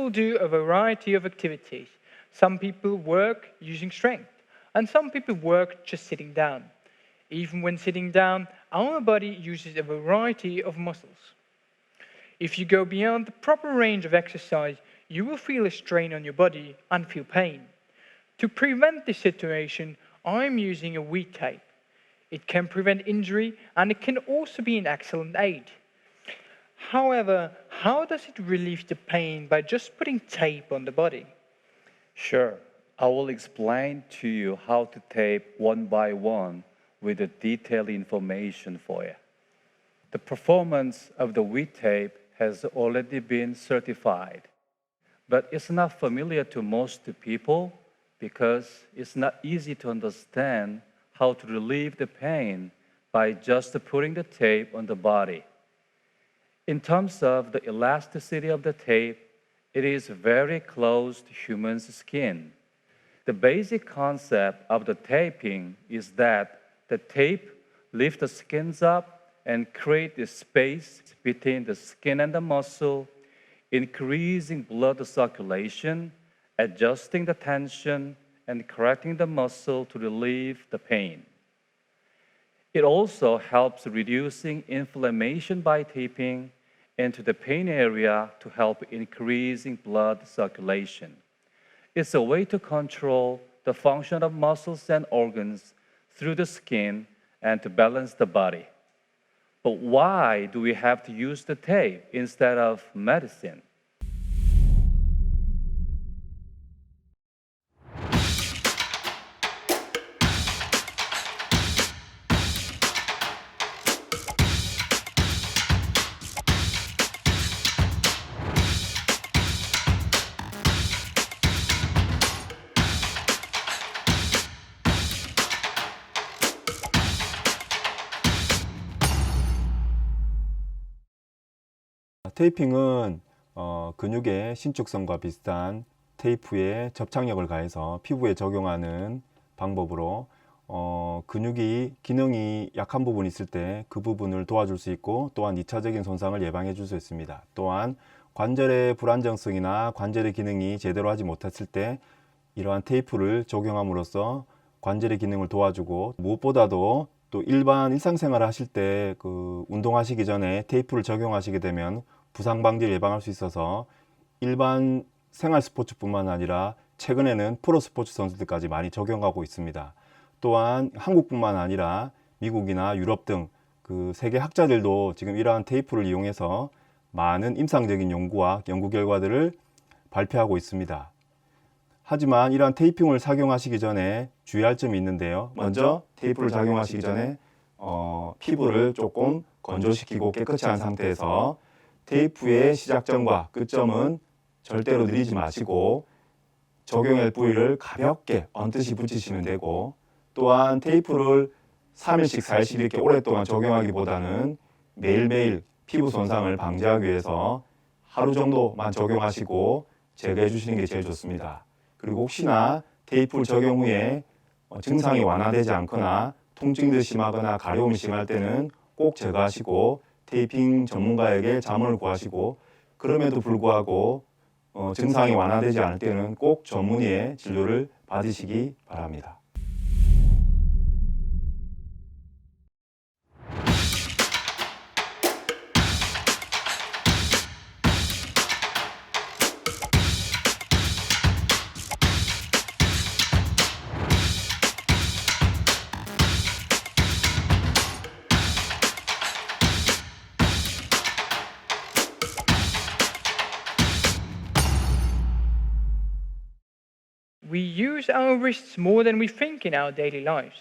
people do a variety of activities. Some people work using strength, and some people work just sitting down. Even when sitting down, our body uses a variety of muscles. If you go beyond the proper range of exercise, you will feel a strain on your body and feel pain. To prevent this situation, I'm using a wheat tape. It can prevent injury and it can also be an excellent aid. However, how does it relieve the pain by just putting tape on the body? Sure, I will explain to you how to tape one by one with the detailed information for you. The performance of the wheat tape has already been certified, but it's not familiar to most people because it's not easy to understand how to relieve the pain by just putting the tape on the body. In terms of the elasticity of the tape, it is very close to human skin. The basic concept of the taping is that the tape lifts the skins up and creates a space between the skin and the muscle, increasing blood circulation, adjusting the tension, and correcting the muscle to relieve the pain. It also helps reducing inflammation by taping into the pain area to help increasing blood circulation. It's a way to control the function of muscles and organs through the skin and to balance the body. But why do we have to use the tape instead of medicine? 테이핑은 근육의 신축성과 비슷한 테이프에 접착력을 가해서 피부에 적용하는 방법으로 근육이 기능이 약한 부분이 있을 때 그 부분을 도와줄 수 있고, 또한 2차적인 손상을 예방해 줄 수 있습니다. 또한 관절의 불안정성이나 관절의 기능이 제대로 하지 못했을 때 이러한 테이프를 적용함으로써 관절의 기능을 도와주고, 무엇보다도 또 일반 일상생활을 하실 때 운동하시기 전에 테이프를 적용하시게 되면 부상 방지를 예방할 수 있어서 일반 생활 스포츠뿐만 아니라 최근에는 프로 스포츠 선수들까지 많이 적용하고 있습니다. 또한 한국뿐만 아니라 미국이나 유럽 등 세계 학자들도 지금 이러한 테이프를 이용해서 많은 임상적인 연구와 연구 결과들을 발표하고 있습니다. 하지만 이러한 테이핑을 착용하시기 전에 주의할 점이 있는데요. 먼저 테이프를 착용하시기 전에 피부를 조금 건조시키고 깨끗이 한 상태에서 테이프의 시작점과 끝점은 절대로 느리지 마시고 적용할 부위를 가볍게 얹듯이 붙이시면 되고, 또한 테이프를 3일씩 4일씩 이렇게 오랫동안 적용하기보다는 매일매일 피부 손상을 방지하기 위해서 하루 정도만 적용하시고 제거해 주시는 게 제일 좋습니다. 그리고 혹시나 테이프를 적용 후에 증상이 완화되지 않거나 통증이 심하거나 가려움이 심할 때는 꼭 제거하시고 테이핑 전문가에게 자문을 구하시고, 그럼에도 불구하고 증상이 완화되지 않을 때는 꼭 전문의의 진료를 받으시기 바랍니다. We use our wrists more than we think in our daily lives.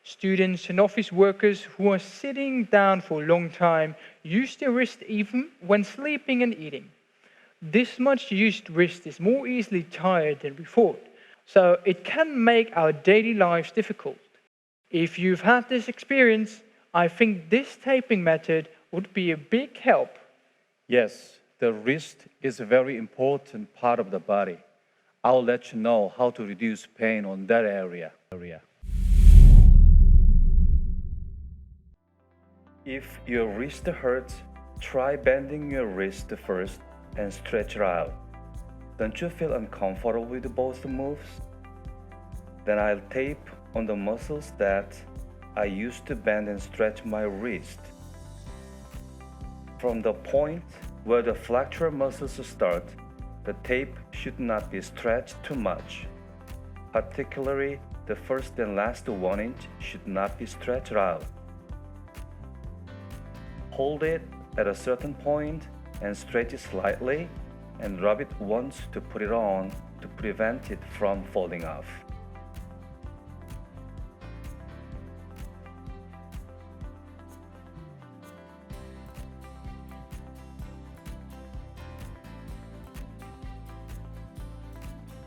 Students and office workers who are sitting down for a long time use their wrist even when sleeping and eating. This much used wrist is more easily tired than we thought, so it can make our daily lives difficult. If you've had this experience, I think this taping method would be a big help. Yes, the wrist is a very important part of the body. I'll let you know how to reduce pain on that area. If your wrist hurts, try bending your wrist first and stretch it out. Don't you feel uncomfortable with both moves? Then I'll tape on the muscles that I use to bend and stretch my wrist. From the point where the flexor muscles start, the tape should not be stretched too much. Particularly, the first and last 1 inch should not be stretched out. Hold it at a certain point and stretch it slightly and rub it once to put it on to prevent it from falling off.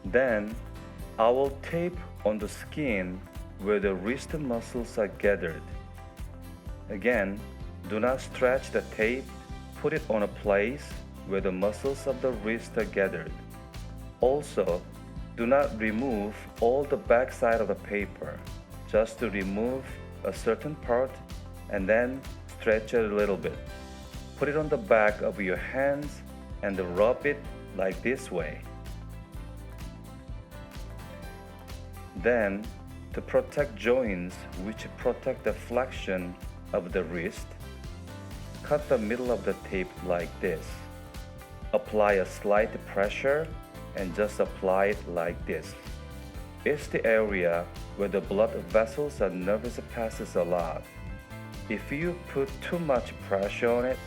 Then, I will tape on the skin where the wrist muscles are gathered. Again, do not stretch the tape, put it on a place where the muscles of the wrist are gathered. Also, do not remove all the back side of the paper, just to remove a certain part and then stretch it a little bit. Put it on the back of your hands and rub it like this way. Then, to protect joints which protect the flexion of the wrist, cut the middle of the tape like this. Apply a slight pressure and just apply it like this. It's the area where the blood vessels and nerves passes a lot. If you put too much pressure on it,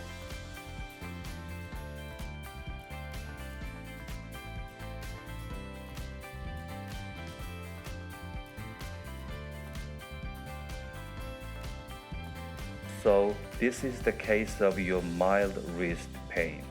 so this is the case of your mild wrist pain.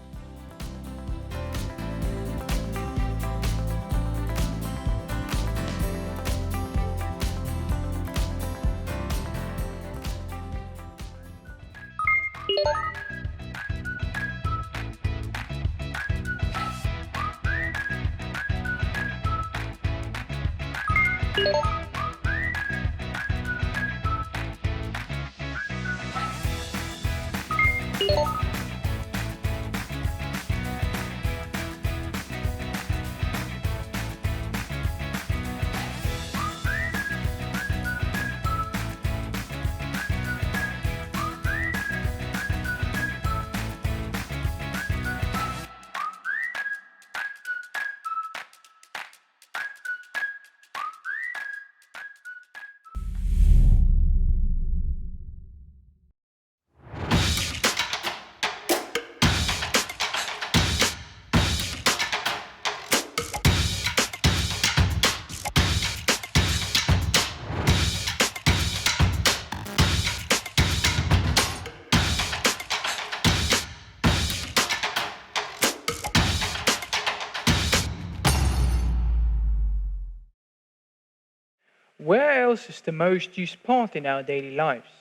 Where else is the most used part in our daily lives?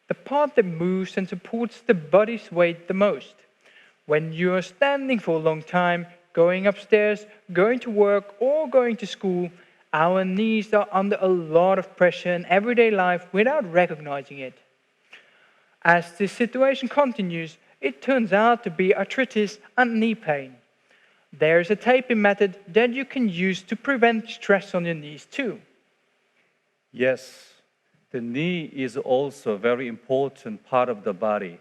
The part that moves and supports the body's weight the most. When you are standing for a long time, going upstairs, going to work, or going to school, our knees are under a lot of pressure in everyday life without recognizing it. As this situation continues, it turns out to be arthritis and knee pain. There is a taping method that you can use to prevent stress on your knees too. Yes, the knee is also a very important part of the body.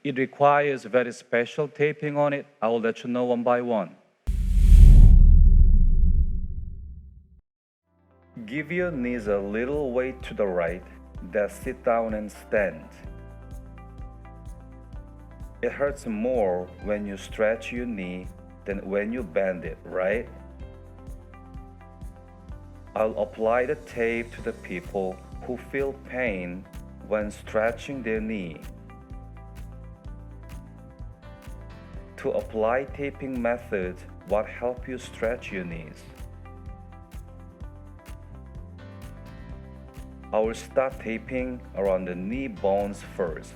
It requires very special taping on it. I will let you know one by one. Give your knees a little weight to the right, then sit down and stand. It hurts more when you stretch your knee than when you bend it, right? I'll apply the tape to the people who feel pain when stretching their knee. To apply taping methods, what help you stretch your knees? I will start taping around the knee bones first.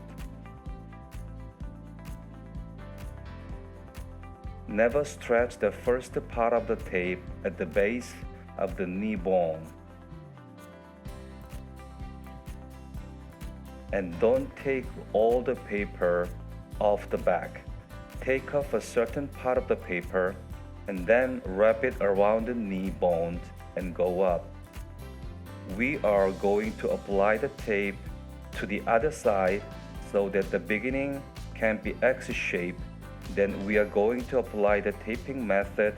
Never stretch the first part of the tape at the base of the knee bone. And don't take all the paper off the back. Take off a certain part of the paper and then wrap it around the knee bone and go up. We are going to apply the tape to the other side so that the beginning can be X-shaped. Then we are going to apply the taping method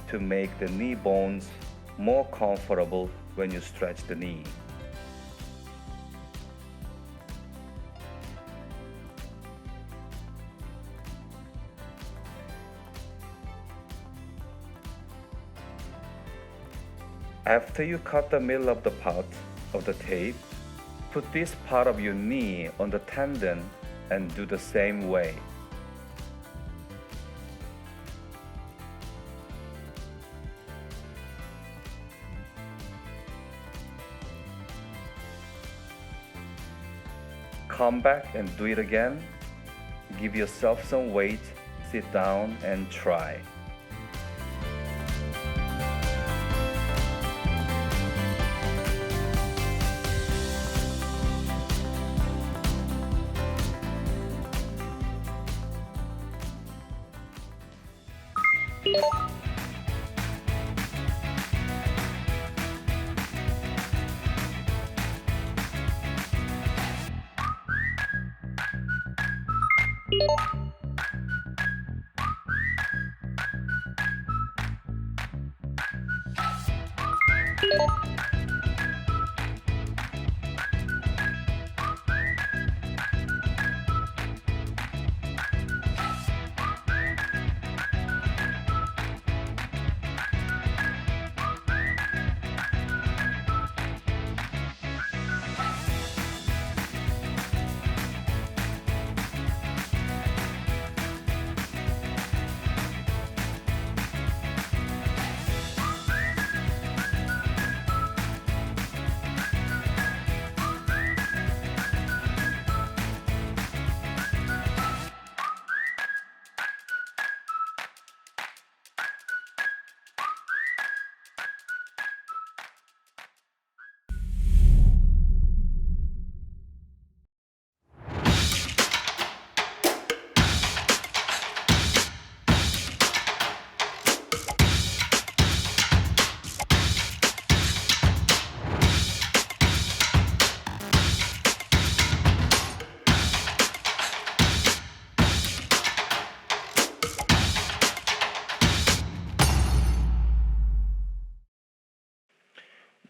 to make the knee bones more comfortable when you stretch the knee. After you cut the middle of the part of the tape, put this part of your knee on the tendon and do the same way. Come back and do it again. Give yourself some weight, sit down and try.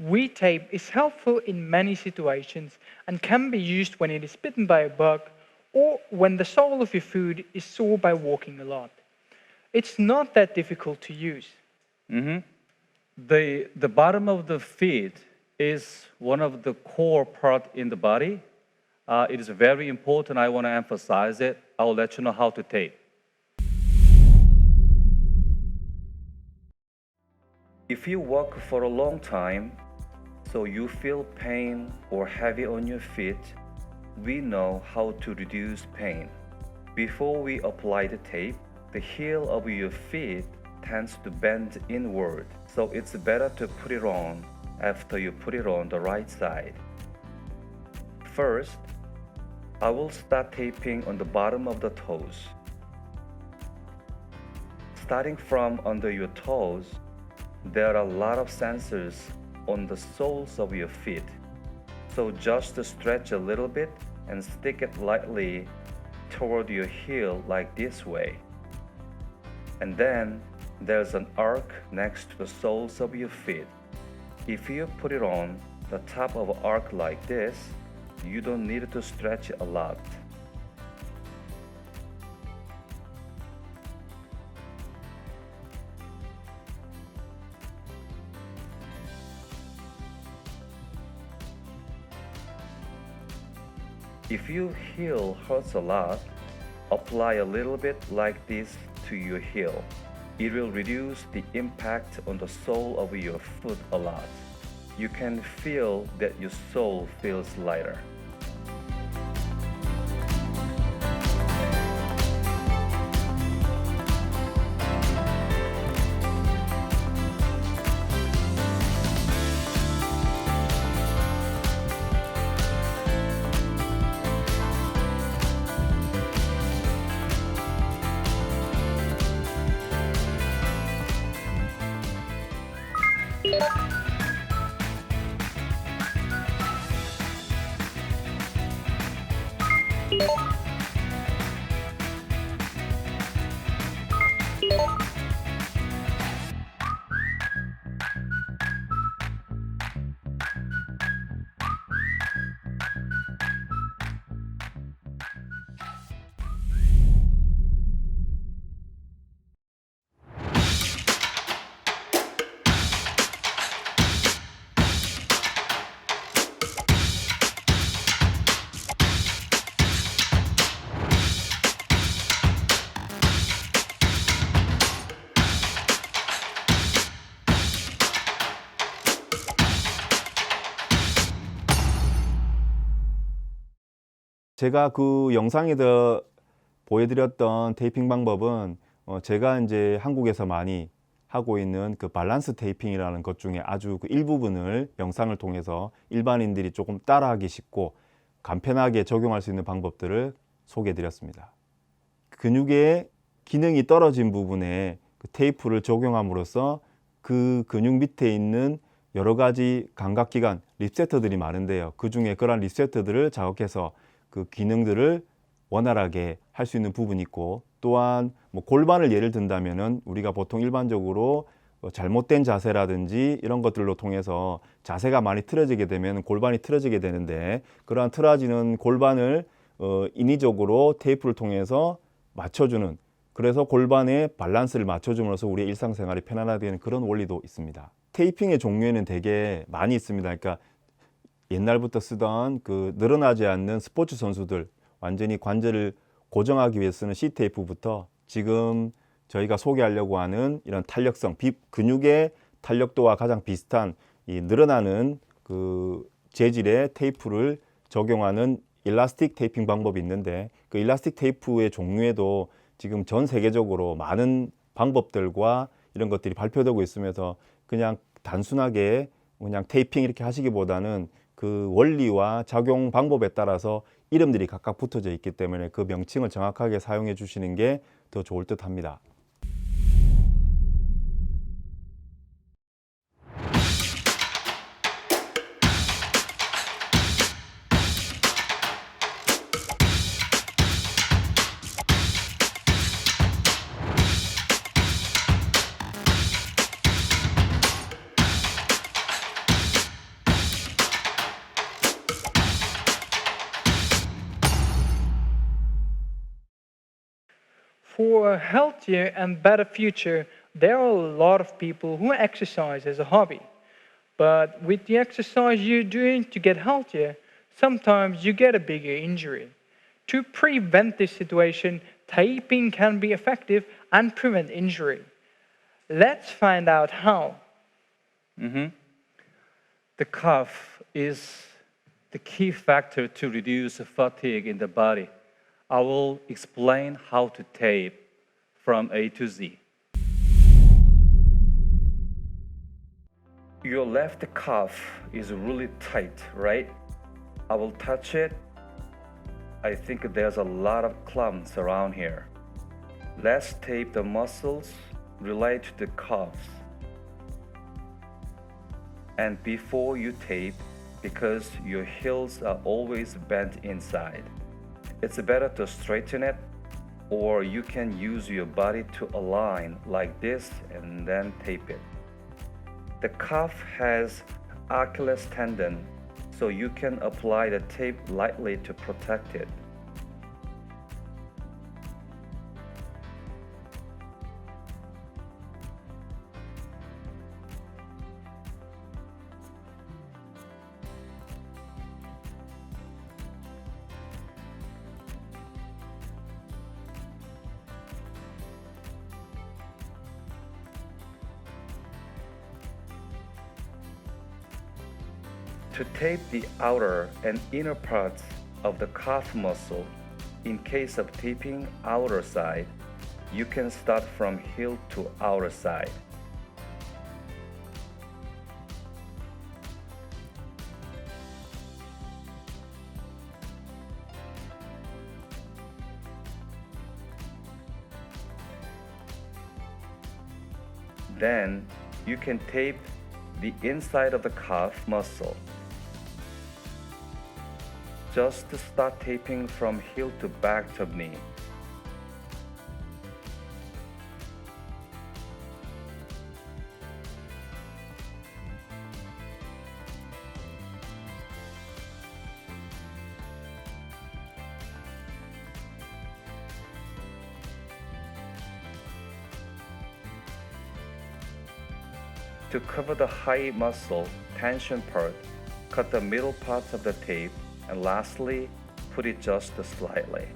WeTape is helpful in many situations and can be used when it is bitten by a bug or when the sole of your foot is sore by walking a lot. It's not that difficult to use. The bottom of the feet is one of the core part in the body. It is very important. I want to emphasize it. I'll let you know how to tape. If you walk for a long time, so you feel pain or heavy on your feet, we know how to reduce pain. Before we apply the tape, the heel of your feet tends to bend inward, so it's better to put it on after you put it on the right side. First, I will start taping on the bottom of the toes. Starting from under your toes, there are a lot of sensors on the soles of your feet. So just stretch a little bit and stick it lightly toward your heel like this way. And then there's an arc next to the soles of your feet. If you put it on the top of an arc like this, you don't need to stretch it a lot. If your heel hurts a lot, apply a little bit like this to your heel. It will reduce the impact on the sole of your foot a lot. You can feel that your sole feels lighter. 제가 그 영상에서 보여드렸던 테이핑 방법은 제가 이제 한국에서 많이 하고 있는 그 밸런스 테이핑이라는 것 중에 아주 그 일부분을 영상을 통해서 일반인들이 조금 따라하기 쉽고 간편하게 적용할 수 있는 방법들을 소개해 드렸습니다. 근육의 기능이 떨어진 부분에 그 테이프를 적용함으로써 그 근육 밑에 있는 여러 가지 감각기관 리셋터들이 많은데요. 그 중에 그러한 리셋터들을 자극해서 그 기능들을 원활하게 할 수 있는 부분이 있고, 또한 뭐 골반을 예를 든다면은 우리가 보통 일반적으로 잘못된 자세라든지 이런 것들로 통해서 자세가 많이 틀어지게 되면 골반이 틀어지게 되는데, 그러한 틀어지는 골반을 인위적으로 테이프를 통해서 맞춰주는, 그래서 골반의 밸런스를 맞춰줌으로써 우리의 일상생활이 편안하게 되는 그런 원리도 있습니다. 테이핑의 종류에는 되게 많이 있습니다. 그러니까 옛날부터 쓰던 그 늘어나지 않는 스포츠 선수들, 완전히 관절을 고정하기 위해 쓰는 C테이프부터 지금 저희가 소개하려고 하는 이런 탄력성, 근육의 탄력도와 가장 비슷한 이 늘어나는 그 재질의 테이프를 적용하는 일라스틱 테이핑 방법이 있는데, 그 일라스틱 테이프의 종류에도 지금 전 세계적으로 많은 방법들과 이런 것들이 발표되고 있으면서 그냥 단순하게 그냥 테이핑 이렇게 하시기보다는 그 원리와 작용 방법에 따라서 이름들이 각각 붙어져 있기 때문에 그 명칭을 정확하게 사용해 주시는 게 더 좋을 듯 합니다. For a healthier and better future, there are a lot of people who exercise as a hobby. But with the exercise you're doing to get healthier, sometimes you get a bigger injury. To prevent this situation, taping can be effective and prevent injury. Let's find out how. The cuff is the key factor to reduce fatigue in the body. I will explain how to tape from A to Z. Your left cuff is really tight, right? I will touch it. I think there's a lot of clumps around here. Let's tape the muscles related to the cuffs. And before you tape, because your heels are always bent inside, it's better to straighten it, or you can use your body to align like this and then tape it. The cuff has Achilles tendon, so you can apply the tape lightly to protect it. To tape the outer and inner parts of the calf muscle, in case of taping outer side, you can start from heel to outer side. Then you can tape the inside of the calf muscle. Just start taping from heel to back of knee. To cover the high muscle tension part, cut the middle parts of the tape, and lastly, put it just slightly.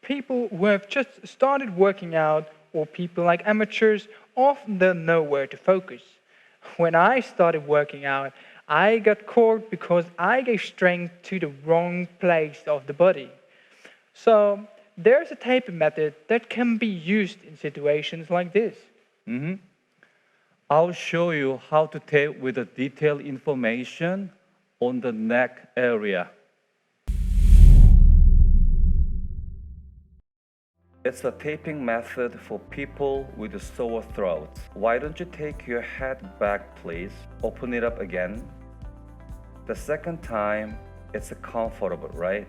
People who have just started working out or people like amateurs often don't know where to focus. When I started working out, I got caught because I gave strength to the wrong place of the body. So there's a taping method that can be used in situations like this. I'll show you how to tape with the detailed information on the neck area. It's a taping method for people with sore throats. Why don't you take your head back, please? Open it up again. The second time, it's comfortable, right?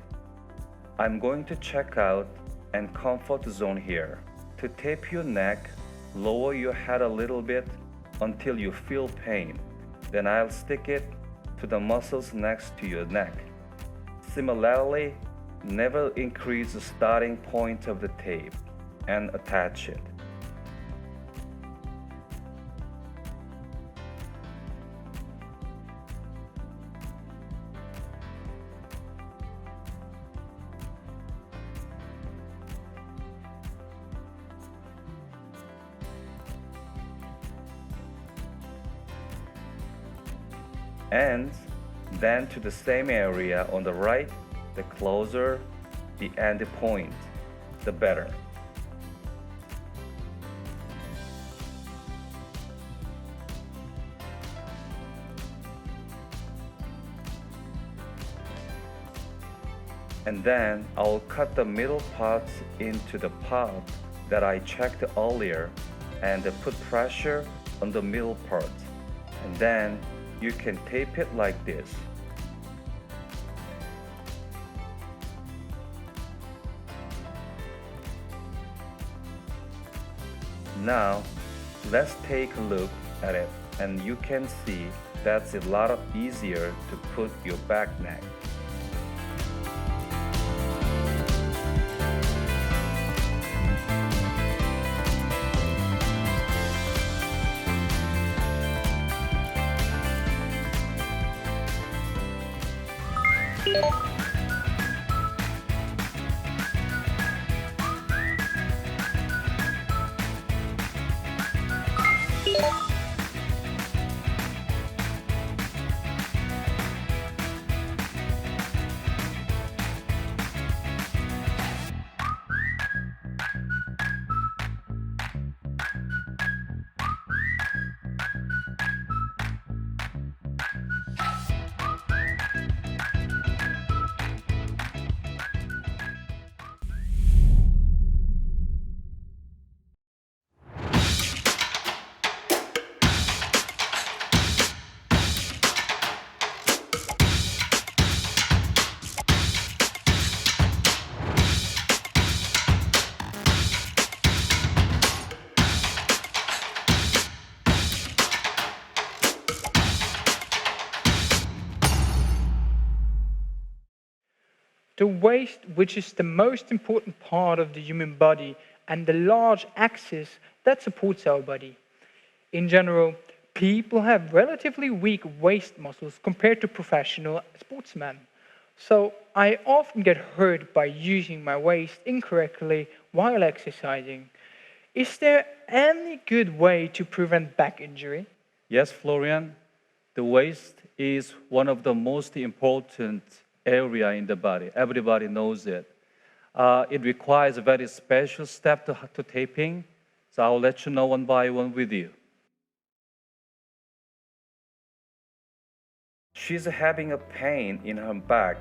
I'm going to check out and comfort zone here. To tape your neck, lower your head a little bit until you feel pain. Then I'll stick it to the muscles next to your neck. Similarly, never increase the starting point of the tape and attach it. And then to the same area on the right, the closer the end point, the better. And then I'll cut the middle parts into the part that I checked earlier and put pressure on the middle part. And then you can tape it like this. Now, let's take a look at it, and you can see that's a lot easier to put your back neck. the waist, which is the most important part of the human body and the large axis that supports our body. In general, people have relatively weak waist muscles compared to professional sportsmen. So I often get hurt by using my waist incorrectly while exercising. Is there any good way to prevent back injury? Yes, Florian, the waist is one of the most important area in the body. Everybody knows it. It requires a very special step to taping, so I'll let you know one by one with you. She's having a pain in her back.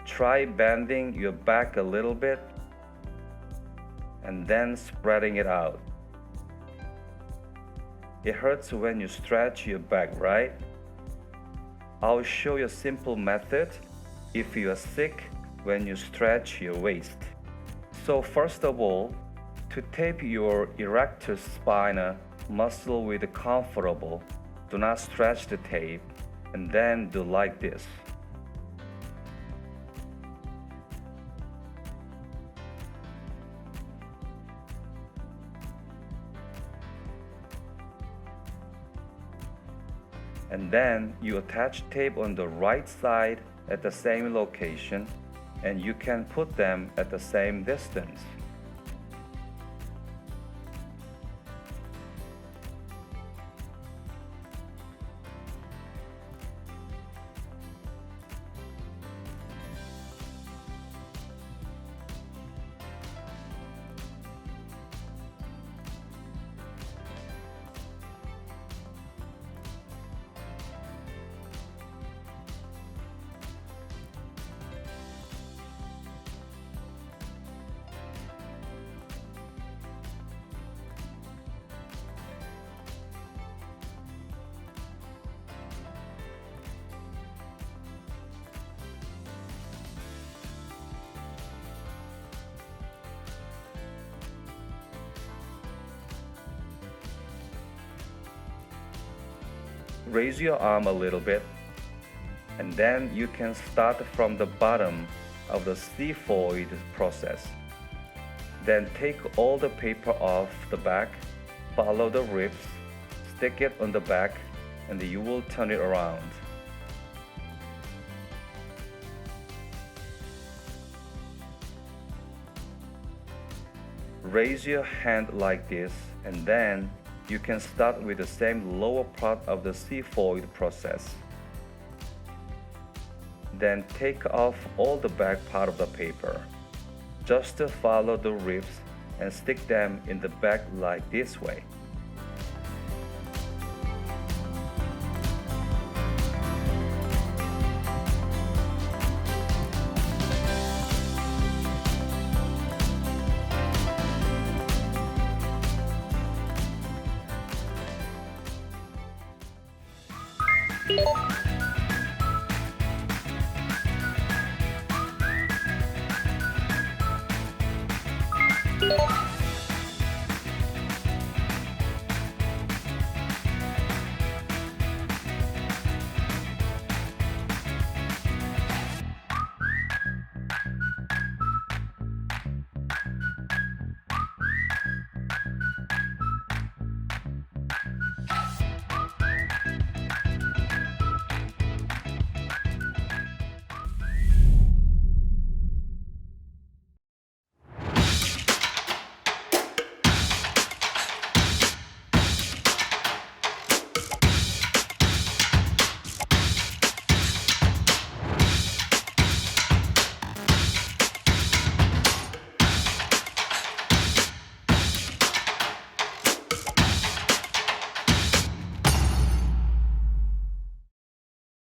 Try bending your back a little bit and then spreading it out. It hurts when you stretch your back, right? I'll show you a simple method if you are sick when you stretch your waist. So first of all, to tape your erector spinae muscle with comfortable, do not stretch the tape and then do like this. And then you attach tape on the right side at the same location, and you can put them at the same distance. Raise your arm a little bit, and then you can start from the bottom of the scaphoid process. Then take all the paper off the back, follow the ribs, stick it on the back, and you will turn it around. Raise your hand like this, and then you can start with the same lower part of the scaphoid process. Then take off all the back part of the paper. Just follow the ribs and stick them in the back like this way.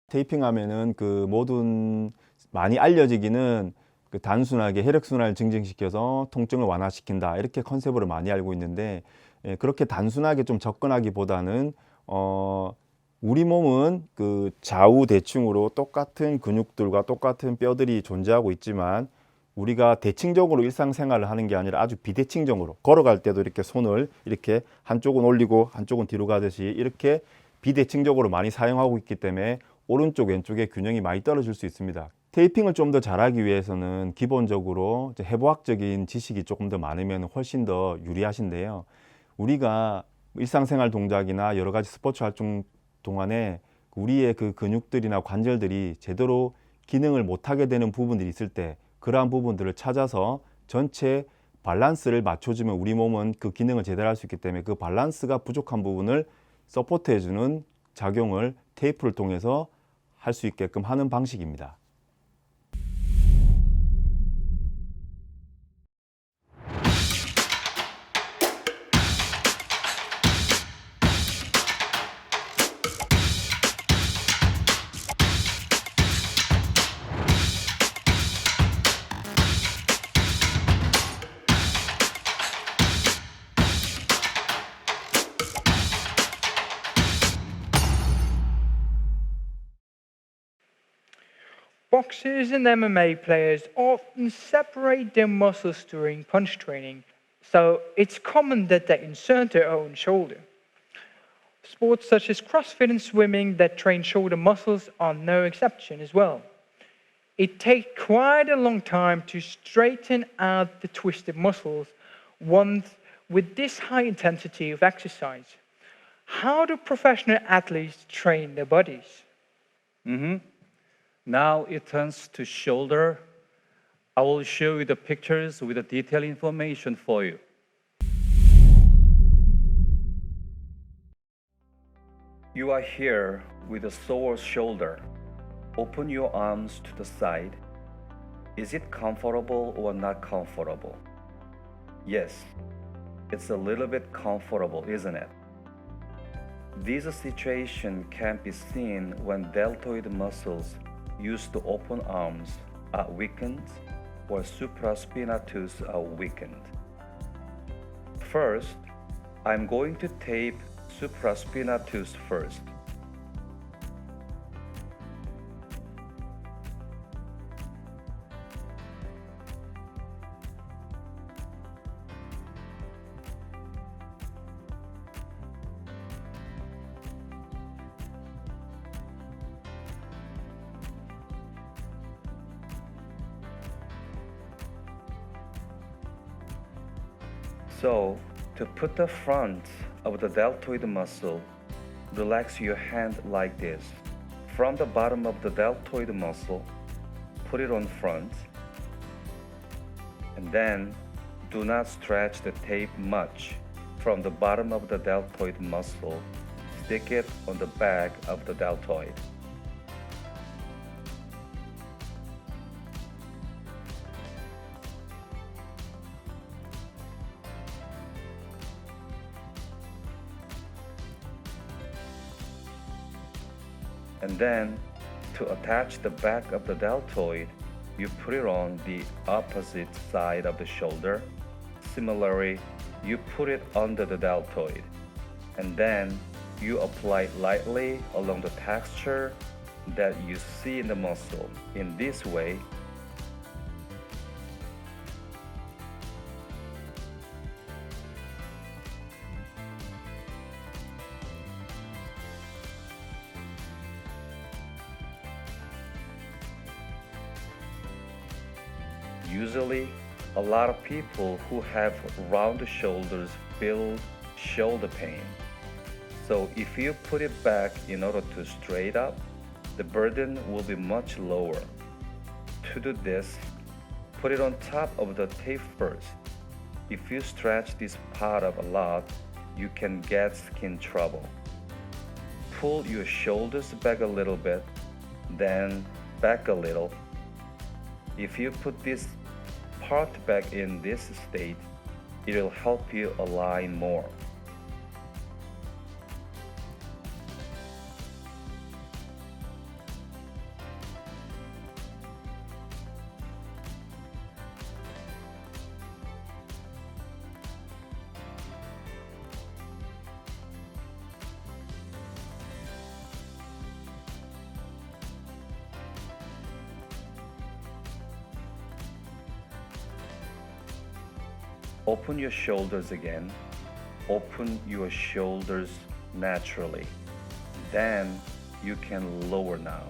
테이핑하면은 그 모든 많이 알려지기는 그 단순하게 혈액순환을 증진시켜서 통증을 완화시킨다 이렇게 컨셉으로 많이 알고 있는데, 그렇게 단순하게 좀 접근하기보다는 우리 몸은 그 좌우 대칭으로 똑같은 근육들과 똑같은 뼈들이 존재하고 있지만 우리가 대칭적으로 일상생활을 하는 게 아니라 아주 비대칭적으로 걸어갈 때도 이렇게 손을 이렇게 한쪽은 올리고 한쪽은 뒤로 가듯이 이렇게 비대칭적으로 많이 사용하고 있기 때문에 오른쪽 왼쪽의 균형이 많이 떨어질 수 있습니다. 테이핑을 좀 더 잘하기 위해서는 기본적으로 이제 해부학적인 지식이 조금 더 많으면 훨씬 더 유리하신데요. 우리가 일상생활 동작이나 여러 가지 스포츠 활동 동안에 우리의 그 근육들이나 관절들이 제대로 기능을 못하게 되는 부분들이 있을 때 그러한 부분들을 찾아서 전체 밸런스를 맞춰주면 우리 몸은 그 기능을 제대로 할 수 있기 때문에 그 밸런스가 부족한 부분을 서포트해주는 작용을 테이프를 통해서 할 수 있게끔 하는 방식입니다. Boxers and MMA players often separate their muscles during punch training, so it's common that they insert their own shoulder. Sports such as CrossFit and swimming that train shoulder muscles are no exception as well. It takes quite a long time to straighten out the twisted muscles once with this high intensity of exercise. How do professional athletes train their bodies? Now it turns to shoulder. I will show you the pictures with the detailed information for you. You are here with a sore shoulder. Open your arms to the side. Is it comfortable or not comfortable? Yes, it's a little bit comfortable, isn't it? This situation can be seen when deltoid muscles used to open arms are weakened or supraspinatus are weakened. First, I'm going to tape supraspinatus first. So, to put the front of the deltoid muscle, relax your hand like this. From the bottom of the deltoid muscle, put it on front. And then, do not stretch the tape much. From the bottom of the deltoid muscle, stick it on the back of the deltoid. And then, to attach the back of the deltoid, you put it on the opposite side of the shoulder. Similarly, you put it under the deltoid. And then, you apply lightly along the texture that you see in the muscle. In this way, usually, a lot of people who have round shoulders feel shoulder pain. So if you put it back in order to straight up, the burden will be much lower. To do this, put it on top of the tape first. If you stretch this part up a lot, you can get skin trouble. Pull your shoulders back a little bit, then back a little. If you put this part back in this state, it will help you align more. Open your shoulders again. Open your shoulders naturally. Then you can lower now.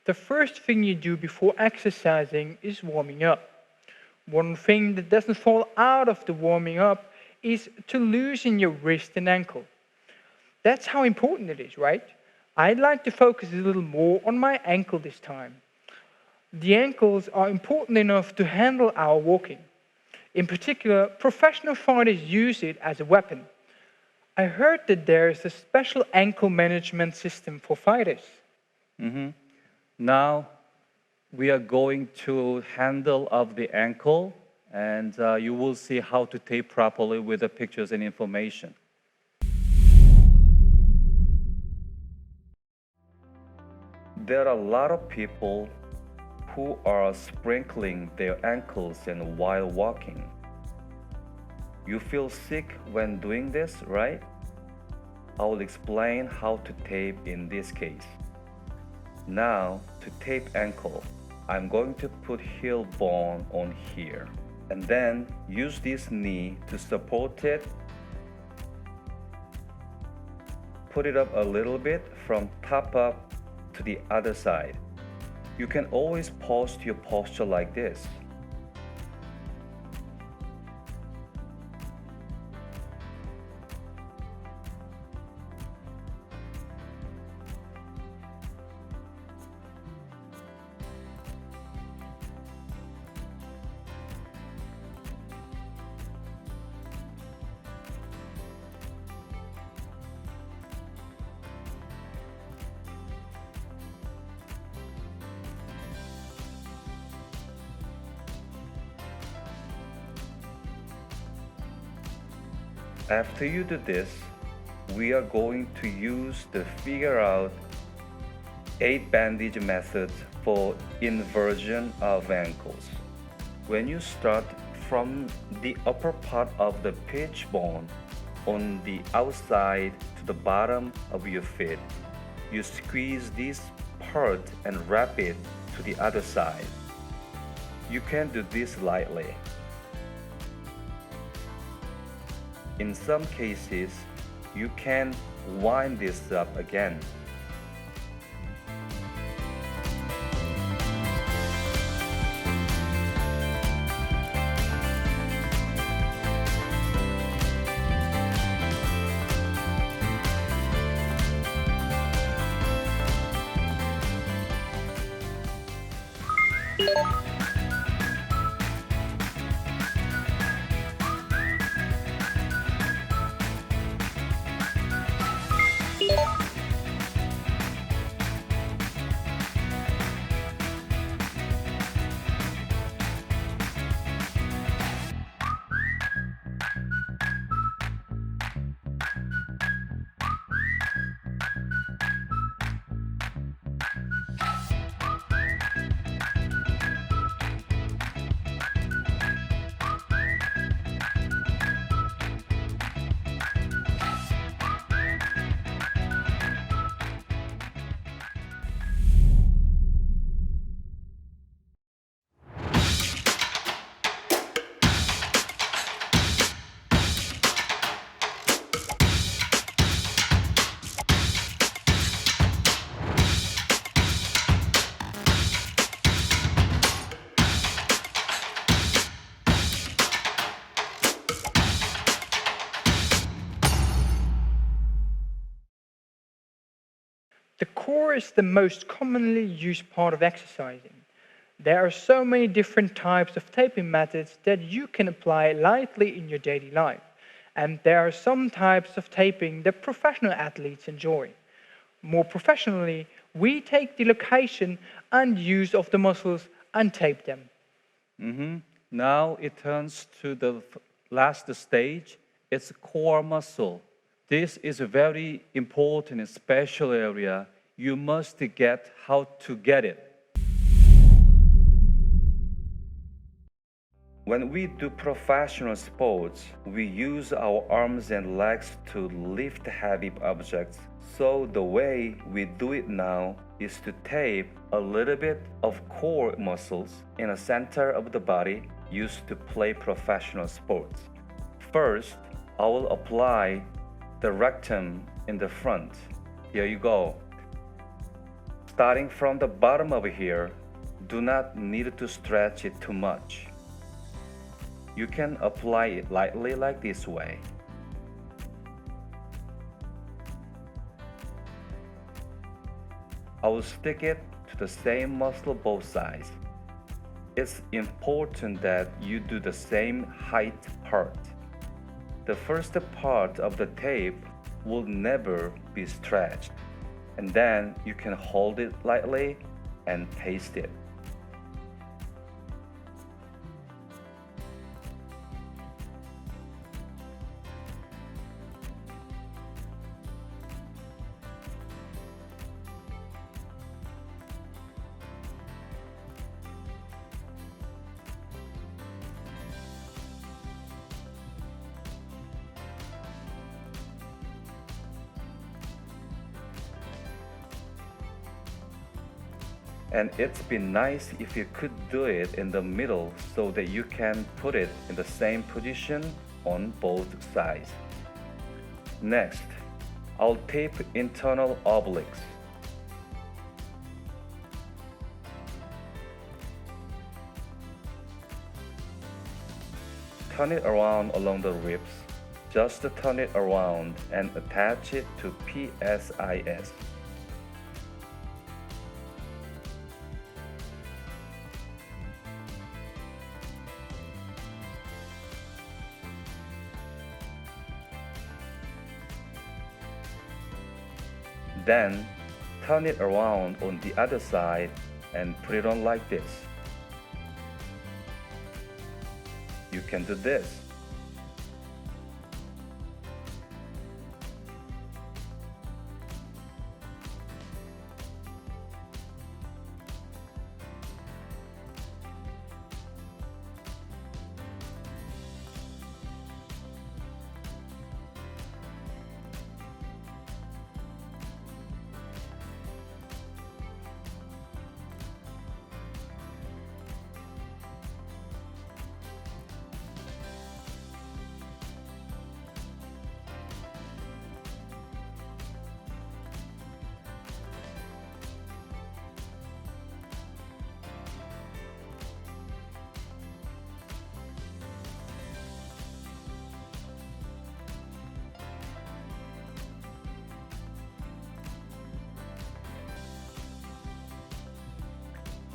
The first thing you do before exercising is warming up. One thing that doesn't fall out of the warming up is to loosen your wrist and ankle. That's how important it is, right? I'd like to focus a little more on my ankle this time. The ankles are important enough to handle our walking. In particular, professional fighters use it as a weapon. I heard that there is a special ankle management system for fighters. Now we are going to handle of the ankle, and you will see how to tape properly with the pictures and information. There are a lot of people who are sprinkling their ankles and while walking. You feel sick when doing this, right? I will explain how to tape in this case. Now, to tape ankle, I'm going to put heel bone on here and then use this knee to support it. Put it up a little bit from top up to the other side. You can always post your posture like this. After you do this, we are going to use the figure out 8 bandage methods for inversion of ankles. When you start from the upper part of the pitch bone on the outside to the bottom of your feet, you squeeze this part and wrap it to the other side. You can do this lightly. In some cases, you can wind this up again. The core is the most commonly used part of exercising. There are so many different types of taping methods that you can apply lightly in your daily life. And there are some types of taping that professional athletes enjoy. More professionally, we take the location and use of the muscles and tape them. Now it turns to the last stage. It's core muscle. This is a very important and special area. You must get how to get it. When we do professional sports, we use our arms and legs to lift heavy objects. So the way we do it now is to tape a little bit of core muscles in the center of the body used to play professional sports. First, I will apply the rectum in the front. Here you go. Starting from the bottom over here, do not need to stretch it too much. You can apply it lightly like this way. I will stick it to the same muscle both sides. It's important that you do the same height part. The first part of the tape will never be stretched, and then you can hold it lightly and paste it. And it'd be nice if you could do it in the middle so that you can put it in the same position on both sides. Next, I'll tape internal obliques. Turn it around along the ribs. Just turn it around and attach it to PSIS. Then turn it around on the other side and put it on like this. You can do this.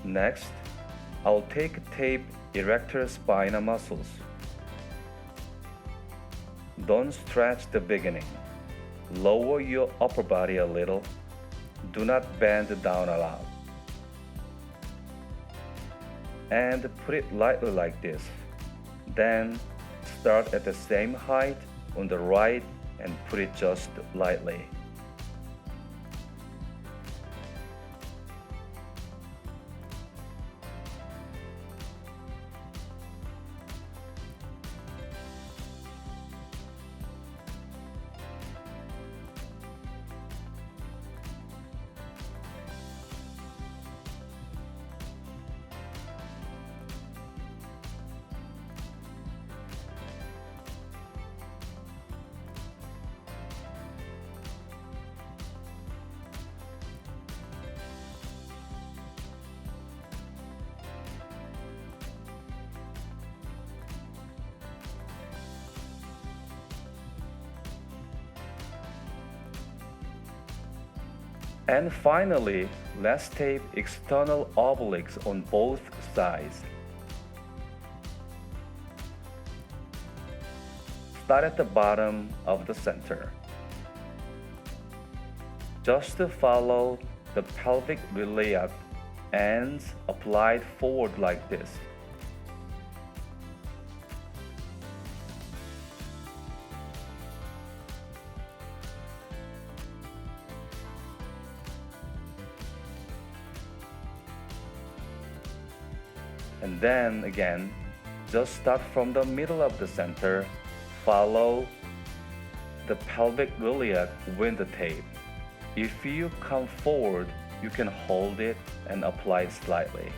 Next, I'll tape erector spinae muscles. Don't stretch the beginning. Lower your upper body a little. Do not bend down a lot. And put it lightly like this. Then start at the same height on the right and put it just lightly. And finally, let's tape external obliques on both sides. Start at the bottom of the center. Just follow the pelvic iliac ends applied forward like this. And then again, just start from the middle of the center, follow the pelvic iliac with the tape. If you come forward, you can hold it and apply slightly.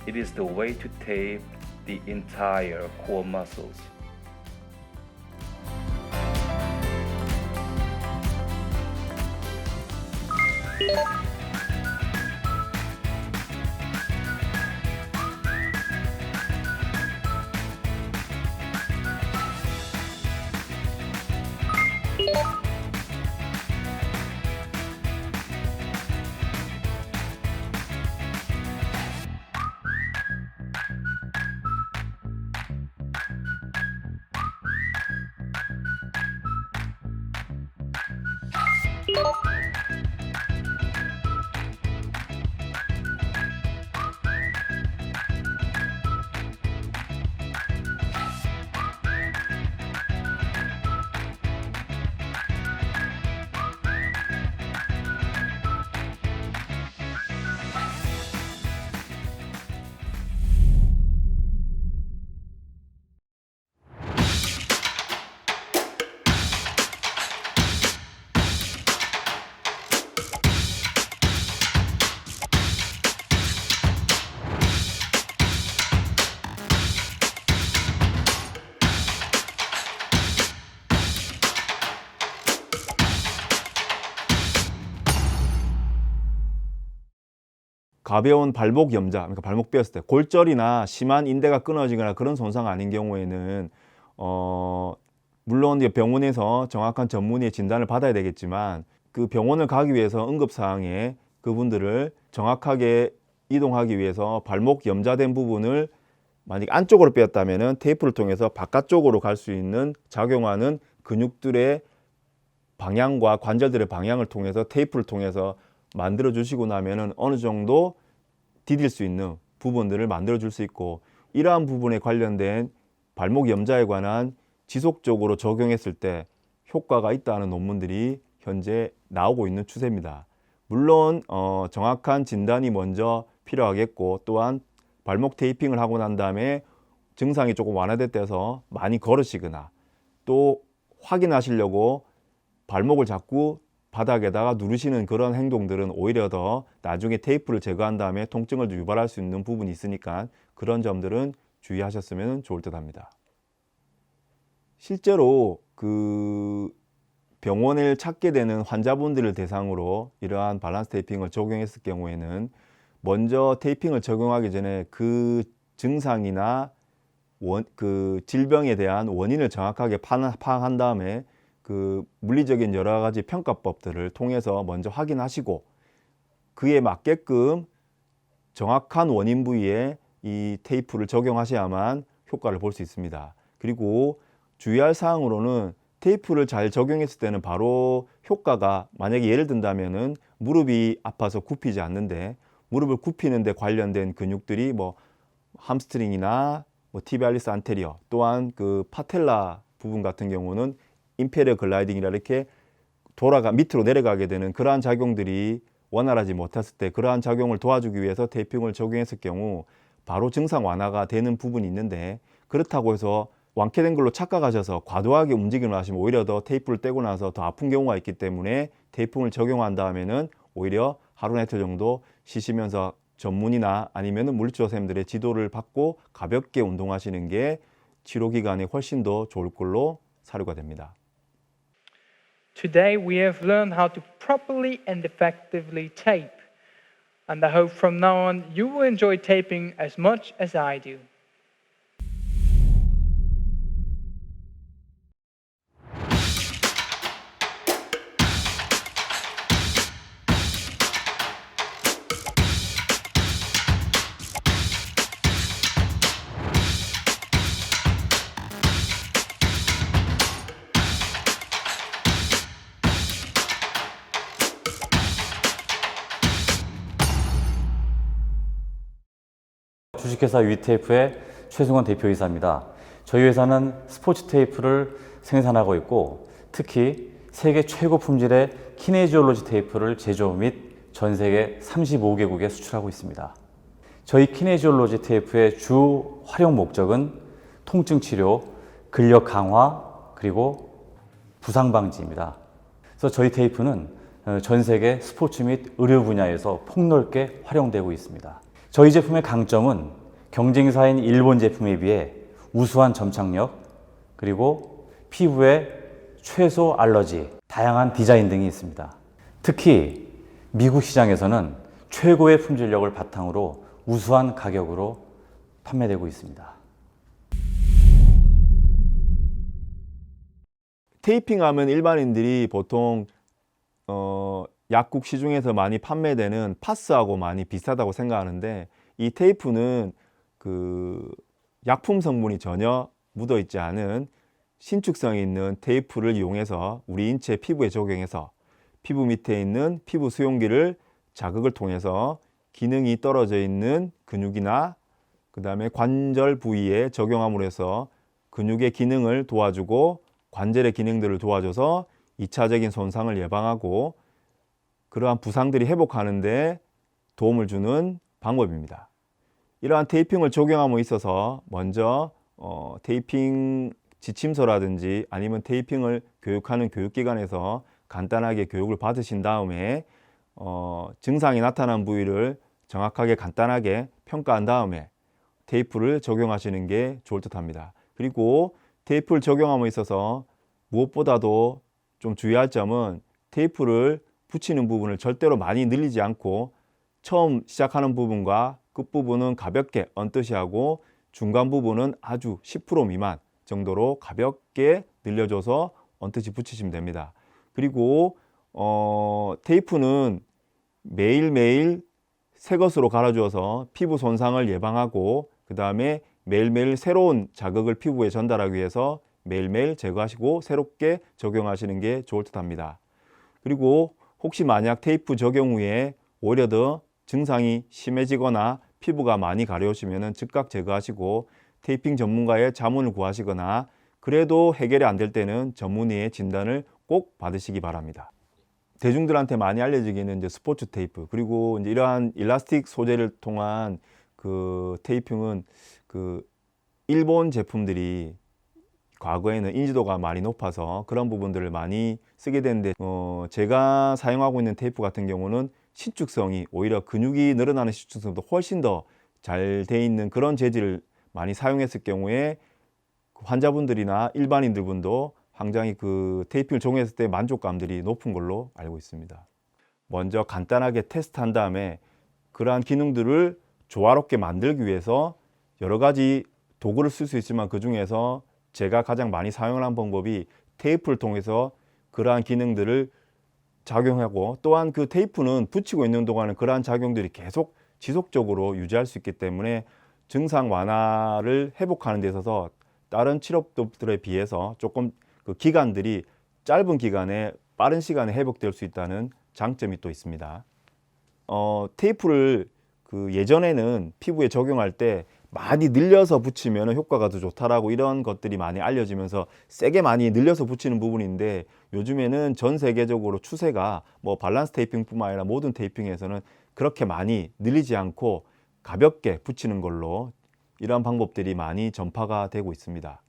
It is the way to tape the entire core muscles. 가벼운 발목 염자, 그러니까 발목 뼈였을 때 골절이나 심한 인대가 끊어지거나 그런 손상 아닌 경우에는 물론 병원에서 정확한 전문의의 진단을 받아야 되겠지만 그 병원을 가기 위해서 응급사항에 그분들을 정확하게 이동하기 위해서 발목 염자된 부분을 만약 안쪽으로 빼었다면 테이프를 통해서 바깥쪽으로 갈 수 있는 작용하는 근육들의 방향과 관절들의 방향을 통해서 테이프를 통해서 만들어 주시고 나면은 어느 정도 디딜 수 있는 부분들을 만들어 줄 수 있고, 이러한 부분에 관련된 발목 염자에 관한 지속적으로 적용했을 때 효과가 있다는 논문들이 현재 나오고 있는 추세입니다. 물론 정확한 진단이 먼저 필요하겠고, 또한 발목 테이핑을 하고 난 다음에 증상이 조금 완화됐다서 많이 걸으시거나 또 확인하시려고 발목을 자꾸 바닥에다가 누르시는 그런 행동들은 오히려 더 나중에 테이프를 제거한 다음에 통증을 유발할 수 있는 부분이 있으니까 그런 점들은 주의하셨으면 좋을 듯 합니다. 실제로 그 병원을 찾게 되는 환자분들을 대상으로 이러한 밸런스 테이핑을 적용했을 경우에는 먼저 테이핑을 적용하기 전에 그 증상이나 그 질병에 대한 원인을 정확하게 파악한 다음에 그 물리적인 여러 가지 평가법들을 통해서 먼저 확인하시고 그에 맞게끔 정확한 원인 부위에 이 테이프를 적용하셔야만 효과를 볼 수 있습니다. 그리고 주의할 사항으로는 테이프를 잘 적용했을 때는 바로 효과가, 만약에 예를 든다면은 무릎이 아파서 굽히지 않는데 무릎을 굽히는 데 관련된 근육들이 뭐 함스트링이나 티비알리스 안테리어, 또한 그 파텔라 부분 같은 경우는 인페리어 글라이딩이라 이렇게 밑으로 내려가게 되는 그러한 작용들이 원활하지 못했을 때 그러한 작용을 도와주기 위해서 테이핑을 적용했을 경우 바로 증상 완화가 되는 부분이 있는데, 그렇다고 해서 완쾌된 걸로 착각하셔서 과도하게 움직임을 하시면 오히려 더 테이프를 떼고 나서 더 아픈 경우가 있기 때문에 테이핑을 적용한 다음에는 오히려 하루나 이틀 정도 쉬시면서 전문의나 아니면 물리치료 선생님들의 지도를 받고 가볍게 운동하시는 게 치료 기간에 훨씬 더 좋을 걸로 사료가 됩니다. Today we have learned how to properly and effectively tape. And I hope from now on you will enjoy taping as much as I do. 주식회사 위테이프의 최승원 대표이사입니다. 저희 회사는 스포츠 테이프를 생산하고 있고 특히 세계 최고 품질의 키네지올로지 테이프를 제조 및 전 세계 35개국에 수출하고 있습니다. 저희 키네지올로지 테이프의 주 활용 목적은 통증 치료, 근력 강화, 그리고 부상 방지입니다. 그래서 저희 테이프는 전 세계 스포츠 및 의료 분야에서 폭넓게 활용되고 있습니다. 저희 제품의 강점은 경쟁사인 일본 제품에 비해 우수한 점착력, 그리고 피부에 최소 알러지, 다양한 디자인 등이 있습니다. 특히 미국 시장에서는 최고의 품질력을 바탕으로 우수한 가격으로 판매되고 있습니다. 테이핑하면 일반인들이 보통 약국 시중에서 많이 판매되는 파스하고 많이 비슷하다고 생각하는데, 이 테이프는 그 약품 성분이 전혀 묻어 있지 않은 신축성이 있는 테이프를 이용해서 우리 인체 피부에 적용해서 피부 밑에 있는 피부 수용기를 자극을 통해서 기능이 떨어져 있는 근육이나 그 다음에 관절 부위에 적용함으로 해서 근육의 기능을 도와주고 관절의 기능들을 도와줘서 2차적인 손상을 예방하고 그러한 부상들이 회복하는 데 도움을 주는 방법입니다. 이러한 테이핑을 적용함에 있어서 먼저 테이핑 지침서라든지 아니면 테이핑을 교육하는 교육기관에서 간단하게 교육을 받으신 다음에 증상이 나타난 부위를 정확하게 간단하게 평가한 다음에 테이프를 적용하시는 게 좋을 듯 합니다. 그리고 테이프를 적용함에 있어서 무엇보다도 좀 주의할 점은 테이프를 붙이는 부분을 절대로 많이 늘리지 않고 처음 시작하는 부분과 끝부분은 가볍게 얹듯이 하고 중간 부분은 아주 10% 미만 정도로 가볍게 늘려줘서 얹듯이 붙이시면 됩니다. 그리고 테이프는 매일매일 새 것으로 갈아주어서 피부 손상을 예방하고 그 다음에 매일매일 새로운 자극을 피부에 전달하기 위해서 매일매일 제거하시고 새롭게 적용하시는 게 좋을 듯 합니다. 그리고 혹시 만약 테이프 적용 후에 오히려 더 증상이 심해지거나 피부가 많이 가려우시면 즉각 제거하시고 테이핑 전문가의 자문을 구하시거나 그래도 해결이 안 될 때는 전문의의 진단을 꼭 받으시기 바랍니다. 대중들한테 많이 알려지기는 이제 스포츠 테이프, 그리고 이제 이러한 일라스틱 소재를 통한 그 테이핑은 그 일본 제품들이 과거에는 인지도가 많이 높아서 그런 부분들을 많이 쓰게 되는데 제가 사용하고 있는 테이프 같은 경우는 신축성이 오히려 근육이 늘어나는 신축성도 훨씬 더 잘 돼 있는 그런 재질을 많이 사용했을 경우에 환자분들이나 일반인들 분도 굉장히 그 테이핑을 적용했을 때 만족감들이 높은 걸로 알고 있습니다. 먼저 간단하게 테스트한 다음에 그러한 기능들을 조화롭게 만들기 위해서 여러 가지 도구를 쓸 수 있지만 그 중에서 제가 가장 많이 사용하는 방법이 테이프를 통해서 그러한 기능들을 작용하고 또한 그 테이프는 붙이고 있는 동안은 그러한 작용들이 계속 지속적으로 유지할 수 있기 때문에 증상 완화를 회복하는 데 있어서 다른 치료법들에 비해서 조금 그 기간들이 짧은 기간에 빠른 시간에 회복될 수 있다는 장점이 또 있습니다. 테이프를 그 예전에는 피부에 적용할 때 많이 늘려서 붙이면 효과가 더 좋다라고 이런 것들이 많이 알려지면서 세게 많이 늘려서 붙이는 부분인데 요즘에는 전 세계적으로 추세가 뭐 밸런스 테이핑뿐만 아니라 모든 테이핑에서는 그렇게 많이 늘리지 않고 가볍게 붙이는 걸로 이러한 방법들이 많이 전파가 되고 있습니다.